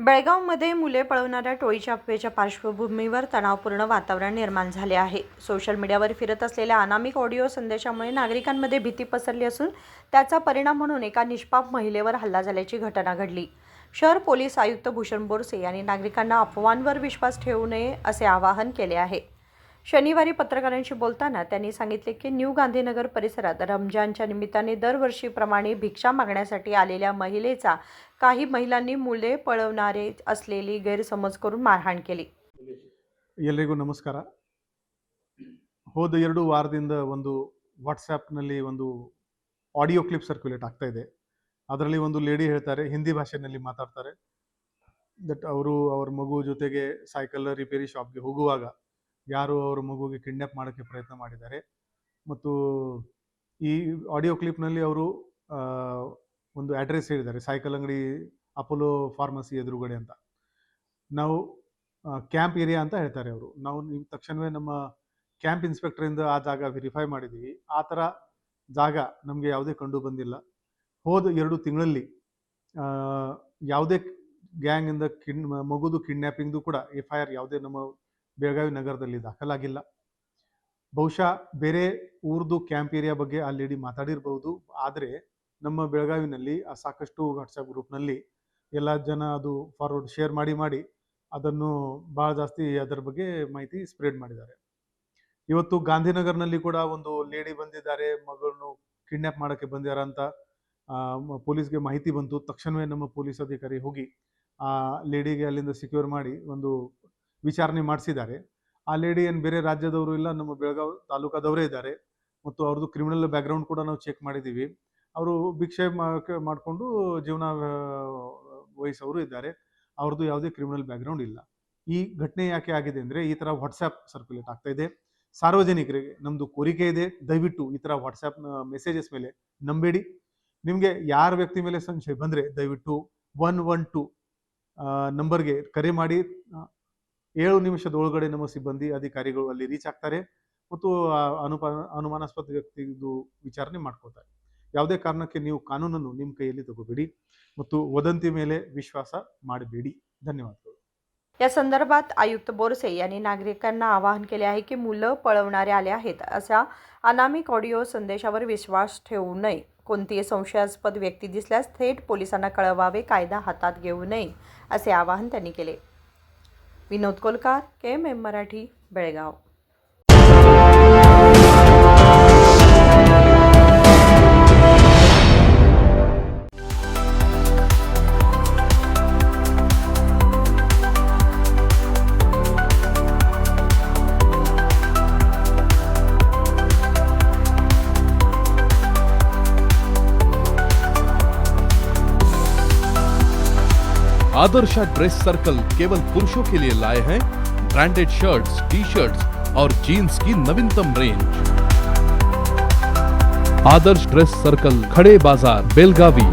बेळगावमध्ये मुले पळवणाऱ्या टोळीच्या अफवेच्या पार्श्वभूमीवर तणावपूर्ण वातावरण निर्माण झाले आहे. सोशल मीडियावर फिरत असलेल्या अनामिक ऑडिओ संदेशामुळे नागरिकांमध्ये भीती पसरली असून त्याचा परिणाम म्हणून एका निष्पाप महिलेवर हल्ला झाल्याची घटना घडली. शहर पोलीस आयुक्त भूषण बोरसे यांनी नागरिकांना अफवांवर विश्वास ठेवू नये असे आवाहन केले आहे. शनिवारी पत्रकारांशी बोलताना त्यांनी सांगितले की न्यू गांधीनगर परिसरात रमजानच्या निमित्ताने दरवर्षीप्रमाणे भिक्षा मागण्यासाठी आलेल्या महिलेचा काही महिलांनी मुले पळवणारे असलेली गैरसमज करून मारहाण केली. ಎಲ್ಲರಿಗೂ ನಮಸ್ಕಾರ. ಹೋದ 2 ವಾರದಿಂದ ಒಂದು ವಾಟ್ಸ್ಆ್ಯಪ್ನಲ್ಲಿ ಒಂದು ಆಡಿಯೋ ಕ್ಲಿಪ್ ಸರ್ಕ್ಯುಲೇಟ್ ಆಗ್ತಾ ಇದೆ. ಅದರಲ್ಲಿ ಒಂದು ಲೇಡಿ ಹೇಳ್ತಾರೆ, ಹಿಂದಿ ಭಾಷೆಯಲ್ಲಿ ಮಾತಾಡ್ತಾರೆ, ದಟ್ ಅವರು ಅವ್ರ ಮಗು ಜೊತೆಗೆ ಸೈಕಲ್ ರಿಪೇರಿ ಶಾಪ್ಗೆ ಹೋಗುವಾಗ ಯಾರು ಅವ್ರ ಮಗುವಿಗೆ ಕಿಡ್ನ್ಯಾಪ್ ಮಾಡೋಕ್ಕೆ ಪ್ರಯತ್ನ ಮಾಡಿದ್ದಾರೆ. ಮತ್ತು ಈ ಆಡಿಯೋ ಕ್ಲಿಪ್ನಲ್ಲಿ ಅವರು ಒಂದು ಅಡ್ರೆಸ್ ಹೇಳಿದ್ದಾರೆ, ಸೈಕಲ್ ಅಂಗಡಿ ಅಪೋಲೋ ಫಾರ್ಮಸಿ ಎದುರುಗಡೆ ಅಂತ. ನಾವು ಕ್ಯಾಂಪ್ ಏರಿಯಾ ಅಂತ ಹೇಳ್ತಾರೆ ಅವರು. ನಾವು ತಕ್ಷಣವೇ ನಮ್ಮ ಕ್ಯಾಂಪ್ ಇನ್ಸ್ಪೆಕ್ಟರಿಂದ ಆ ಜಾಗ ವೆರಿಫೈ ಮಾಡಿದ್ದೀವಿ. ಆ ಥರ ಜಾಗ ನಮಗೆ ಯಾವುದೇ ಕಂಡು ಬಂದಿಲ್ಲ. ಹೋದ 2 ತಿಂಗಳಲ್ಲಿ ಯಾವುದೇ ಗ್ಯಾಂಗಿಂದ ಮಗುದು ಕಿಡ್ನ್ಯಾಪಿಂಗ್ದು ಕೂಡ FIR ಯಾವುದೇ ನಮ್ಮ ಬೆಳಗಾವಿ ನಗರದಲ್ಲಿ ದಾಖಲಾಗಿಲ್ಲ. ಬಹುಶಃ ಬೇರೆ ಊರ್ದು ಕ್ಯಾಂಪ್ ಏರಿಯಾ ಬಗ್ಗೆ ಆ ಲೇಡಿ ಮಾತಾಡಿರ್ಬೋದು. ಆದರೆ ನಮ್ಮ ಬೆಳಗಾವಿನಲ್ಲಿ ಸಾಕಷ್ಟು ವಾಟ್ಸಪ್ ಗ್ರೂಪ್ನಲ್ಲಿ ಎಲ್ಲ ಜನ ಅದು ಫಾರ್ವರ್ಡ್ ಶೇರ್ ಮಾಡಿ ಅದನ್ನು ಭಾಳ ಜಾಸ್ತಿ ಅದರ ಬಗ್ಗೆ ಮಾಹಿತಿ ಸ್ಪ್ರೆಡ್ ಮಾಡಿದ್ದಾರೆ. ಇವತ್ತು ಗಾಂಧಿನಗರ್ನಲ್ಲಿ ಕೂಡ ಒಂದು ಲೇಡಿ ಬಂದಿದ್ದಾರೆ, ಮಗಳನ್ನು ಕಿಡ್ನ್ಯಾಪ್ ಮಾಡೋಕ್ಕೆ ಬಂದಿದ್ದಾರೆ ಅಂತ ಪೊಲೀಸ್ಗೆ ಮಾಹಿತಿ ಬಂತು. ತಕ್ಷಣವೇ ನಮ್ಮ ಪೊಲೀಸ್ ಅಧಿಕಾರಿ ಹೋಗಿ ಆ ಲೇಡಿಗೆ ಅಲ್ಲಿಂದ ಸಿಕ್ಯೂರ್ ಮಾಡಿ ಒಂದು ವಿಚಾರಣೆ ಮಾಡಿಸಿದ್ದಾರೆ. ಆ ಲೇಡಿ ಏನು ಬೇರೆ ರಾಜ್ಯದವರು ಇಲ್ಲ, ನಮ್ಮ ಬೆಳಗಾವಿ ತಾಲೂಕಾದವರೇ ಇದ್ದಾರೆ. ಮತ್ತು ಅವ್ರದ್ದು ಕ್ರಿಮಿನಲ್ ಬ್ಯಾಕ್ಗ್ರೌಂಡ್ ಕೂಡ ನಾವು ಚೆಕ್ ಮಾಡಿದ್ದೀವಿ. ಅವರು ಭಿಕ್ಷೆ ಮಾಡಿಕೊಂಡು ಜೀವನ ವಹಿಸೋರು ಇದ್ದಾರೆ. ಅವ್ರದ್ದು ಯಾವುದೇ ಕ್ರಿಮಿನಲ್ ಬ್ಯಾಕ್ಗ್ರೌಂಡ್ ಇಲ್ಲ. ಈ ಘಟನೆ ಯಾಕೆ ಆಗಿದೆ ಅಂದರೆ, ಈ ಥರ ವಾಟ್ಸಪ್ ಸರ್ಕ್ಯುಲೇಟ್ ಆಗ್ತಾ ಇದೆ. ಸಾರ್ವಜನಿಕರಿಗೆ ನಮ್ಮದು ಕೋರಿಕೆ ಇದೆ, ದಯವಿಟ್ಟು ಈ ಥರ ವಾಟ್ಸಪ್ ಮೆಸೇಜಸ್ ಮೇಲೆ ನಂಬೇಡಿ. ನಿಮಗೆ ಯಾರ ವ್ಯಕ್ತಿ ಮೇಲೆ ಸಂಶಯ ಬಂದರೆ ದಯವಿಟ್ಟು 112 ನಂಬರ್ಗೆ ಕರೆ ಮಾಡಿ. 7 ನಿಮಿಷದೊಳಗಡೆ ನಮ್ಮ ಸಿಬ್ಬಂದಿ ಅಧಿಕಾರಿಗಳು ಅಲ್ಲಿ ರೀಚ್ ಆಗ್ತಾರೆ ಮತ್ತು ಅನುಮಾನಾಸ್ಪದ ವ್ಯಕ್ತಿದು ವಿಚಾರಣೆ ಮಾಡ್ಕೋತಾರೆ. ಯಾವುದೇ ಕಾರಣಕ್ಕೆ ನೀವು ಕಾನೂನನ್ನು ನಿಮ್ಮ ಕೈಯಲ್ಲಿ ತಗೋಬೇಡಿ ಮತ್ತು वदंती ಮೇಲೆ विश्वास ಮಾಡಬೇಡಿ. ಧನ್ಯವಾದಗಳು. या संदर्भात आयुक्त बोरसे यांनी नागरिकांना आवाहन केले आहे की मुलं पळवणारे आले आहेत अशा अनामिक ऑडिओ संदेशावर विश्वास ठेवू नये. कोणतीही संशयास्पद व्यक्ती दिसल्यास थेट पोलिसांना कळवावे, कायदा हातात घेऊ नये असे आवाहन त्यांनी केले. विनोद कोलकार, KMM मराठी, बेळगाव. आदर्श ड्रेस सर्कल केवल पुरुषों के लिए लाए हैं ब्रांडेड शर्ट्स, टी-शर्ट्स और जीन्स की नवीनतम रेंज। आदर्श ड्रेस सर्कल, खड़े बाजार, बेलगावी।